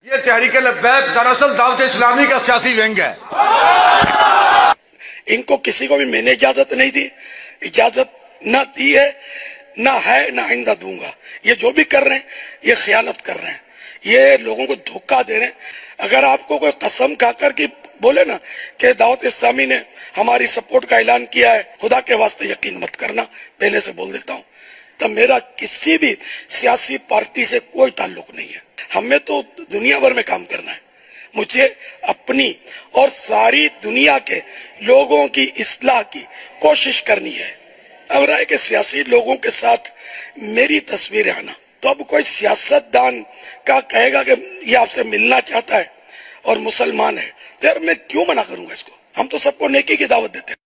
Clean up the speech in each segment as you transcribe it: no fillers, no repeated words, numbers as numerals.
ये तहरीक लब्बैक दरअसल दावत इस्लामी का सियासी विंग है। इनको किसी को भी मैंने इजाजत नहीं दी, इजाजत ना दी है, ना है, ना आइंदा दूंगा। ये जो भी कर रहे हैं ये खयानत कर रहे हैं, ये लोगों को धोखा दे रहे हैं। अगर आपको कोई कसम खाकर की बोले ना कि दावत इस्लामी ने हमारी सपोर्ट का ऐलान किया है, खुदा के वास्ते यकीन मत करना, पहले से बोल देता हूँ। तब मेरा किसी भी सियासी पार्टी से कोई ताल्लुक नहीं है। हमें तो दुनिया भर में काम करना है। मुझे अपनी और सारी दुनिया के लोगों की इस्लाह की कोशिश करनी है। अब रहा है कि सियासी लोगों के साथ मेरी तस्वीरें आना, तो अब कोई सियासतदान का कहेगा कि ये आपसे मिलना चाहता है और मुसलमान है, तो यार मैं क्यों मना करूंगा इसको। हम तो सबको नेकी की दावत देते हैं।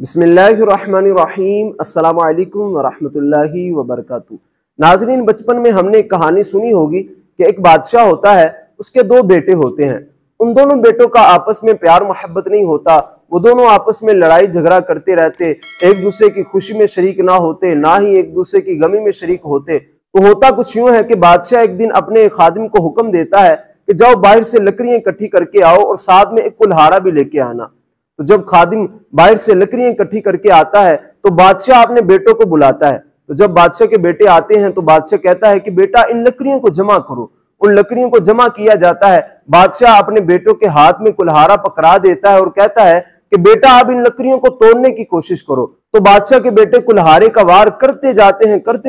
बिस्मिल्लाहिर्रहमानिर्रहीम, अस्सलामु अलैकुम वरहमतुल्लाहि वबरकातुहू। नाज़रीन, बचपन में हमने एक कहानी सुनी होगी कि एक बादशाह होता है, उसके दो बेटे होते हैं। उन दोनों बेटों का आपस में प्यार मोहब्बत नहीं होता, वो दोनों आपस में लड़ाई झगड़ा करते रहते, एक दूसरे की खुशी में शरीक ना होते, ना ही एक दूसरे की गमी में शरीक होते। तो होता कुछ यूं है कि बादशाह एक दिन अपने खादिम को हुक्म देता है कि जाओ बाहर से लकड़ियां इकट्ठी करके आओ और साथ में एक कुल्हाड़ा भी लेके आना। तो जब खादिम बाहर से लकड़ियां इकट्ठी करके आता है तो बादशाह अपने बेटों को बुलाता है। तो जब बादशाह के बेटे आते हैं तो बादशाह कहता है कि बेटा इन लकड़ियों को जमा करो। उन लकड़ियों को जमा किया जाता है। बादशाह अपने बेटों के हाथ में कुल्हाड़ा पकड़ा देता है और कहता है कि बेटा अब इन लकड़ियों को तोड़ने की कोशिश करो। तो बादशाह के बेटे कुल्हाड़े का वार करते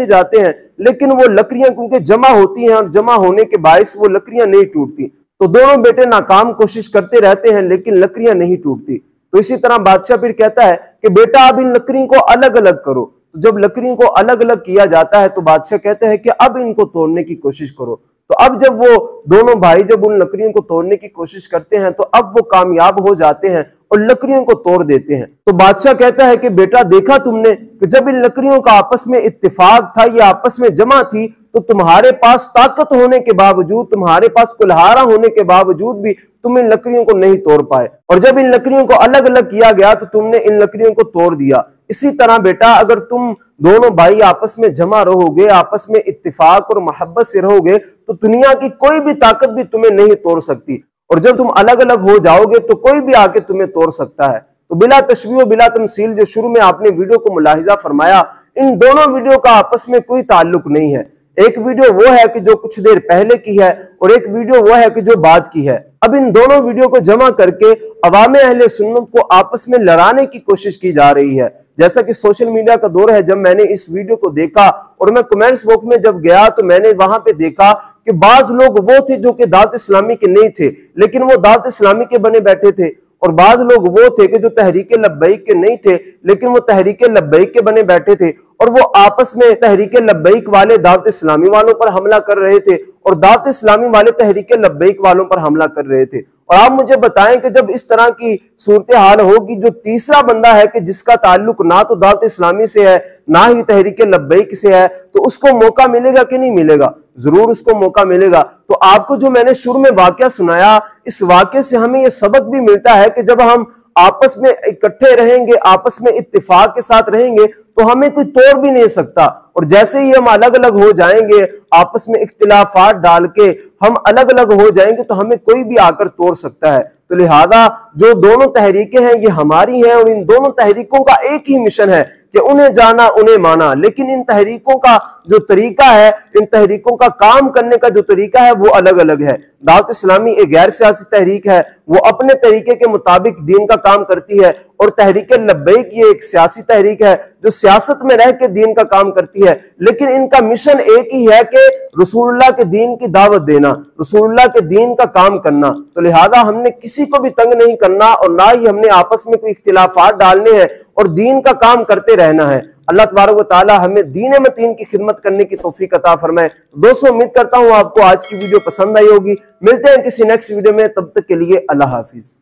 जाते हैं, लेकिन वो लकड़ियां क्योंकि जमा होती हैं और जमा होने के बायस वो लकड़ियां नहीं टूटती। तो दोनों बेटे नाकाम कोशिश करते रहते हैं, लेकिन लकड़ियां नहीं टूटती। तो इसी तरह बादशाह फिर कहता है कि बेटा अब इन लकड़ियों को अलग अलग करो। तो जब लकड़ियों को अलग अलग किया जाता है तो बादशाह कहते हैं कि अब इनको तोड़ने की कोशिश करो। तो अब जब वो दोनों भाई जब उन लकड़ियों को तोड़ने की कोशिश करते हैं तो अब वो कामयाब हो जाते हैं और लकड़ियों को तोड़ देते हैं। तो बादशाह कहता है कि बेटा देखा तुमने कि जब इन लकड़ियों का आपस में इत्तेफाक था, ये आपस में जमा थी, तो तुम्हारे पास ताकत होने के बावजूद, तुम्हारे पास कुल्हाड़ा होने के बावजूद भी तुम इन लकड़ियों को नहीं तोड़ पाए, और जब इन लकड़ियों को अलग अलग किया गया तो तुमने इन लकड़ियों को तोड़ दिया। इसी तरह बेटा अगर तुम दोनों भाई आपस में जमा रहोगे, आपस में इत्तिफाक और मोहब्बत से रहोगे, तो दुनिया की कोई भी ताकत भी तुम्हें नहीं तोड़ सकती, और जब तुम अलग अलग हो जाओगे तो कोई भी आके तुम्हें तोड़ सकता है। तो बिला तशबीह बिला तमसील जो शुरू में आपने वीडियो को मुलाहिजा फरमाया, इन दोनों वीडियो का आपस में कोई ताल्लुक नहीं है। एक वीडियो वो है कि जो कुछ देर पहले की है और एक वीडियो वो है कि जो बाद की है। अब इन दोनों वीडियो को जमा करके अवामे अहले सुन्नत को आपस में लड़ाने की कोशिश की जा रही है। जैसा कि सोशल मीडिया का दौर है, जब मैंने इस वीडियो को देखा और मैं कमेंट्स बॉक्स में जब गया तो मैंने वहां पे देखा कि बाज लोग वो थे जो कि दावत इस्लामी के नहीं थे, लेकिन वो दावत इस्लामी के बने बैठे थे, और बाज लोग वो थे कि जो तहरीक लब्बैक के नहीं थे, लेकिन वो तहरीक लब्बैक के बने बैठे थे, और वो आपस में तहरीक लब्बैक वाले दावत इस्लामी वालों पर हमला कर रहे थे और दावत इस्लामी वाले तहरीक लब्बैक वालों पर हमला कर रहे थे। और आप मुझे बताएं कि जब इस तरह की सूरत हाल होगी, जो तीसरा बंदा है कि जिसका ताल्लुक ना तो दावत इस्लामी से है ना ही तहरीक लब्बैक से है, तो उसको मौका मिलेगा कि नहीं मिलेगा? जरूर उसको मौका मिलेगा। तो आपको जो मैंने शुरू में वाकया सुनाया, इस वाकये से हमें यह सबक भी मिलता है कि जब हम आपस में इकट्ठे रहेंगे, आपस में इत्तिफाक के साथ रहेंगे, तो हमें कोई तोड़ भी नहीं सकता, और जैसे ही हम अलग अलग हो जाएंगे, आपस में इख्तिलाफात डाल के हम अलग अलग हो जाएंगे, तो हमें कोई भी आकर तोड़ सकता है। तो लिहाजा जो दोनों तहरीकें हैं ये हमारी हैं, और इन दोनों तहरीकों का एक ही मिशन है कि उन्हें जाना उन्हें माना। लेकिन इन तहरीकों का जो तरीका है, इन तहरीकों का काम करने का जो तरीका है वो अलग अलग है। दावत इस्लामी एक गैर सियासी तहरीक है, वो अपने तरीके के मुताबिक दीन का काम करती है, और तहरीक लब्बैक ये एक सियासी तहरीक है जो सियासत में रह के दीन का काम करती है। लेकिन इनका मिशन एक ही है कि रसूलुल्लाह के दीन की दावत देना, रसूलुल्लाह के दीन का काम करना। तो लिहाजा हमने किसी को भी तंग नहीं करना, और ना ही हमने आपस में कोई इख्तिलाफात डालने हैं, और दीन का काम करते रहना है। अल्लाह तबारक व तआला हमें दीन मतीन की खिदमत करने की तौफीक अता फरमाए। दोस्तों, उम्मीद करता हूं आपको आज की वीडियो पसंद आई होगी। मिलते हैं किसी नेक्स्ट वीडियो में, तब तक के लिए अल्लाह हाफिज।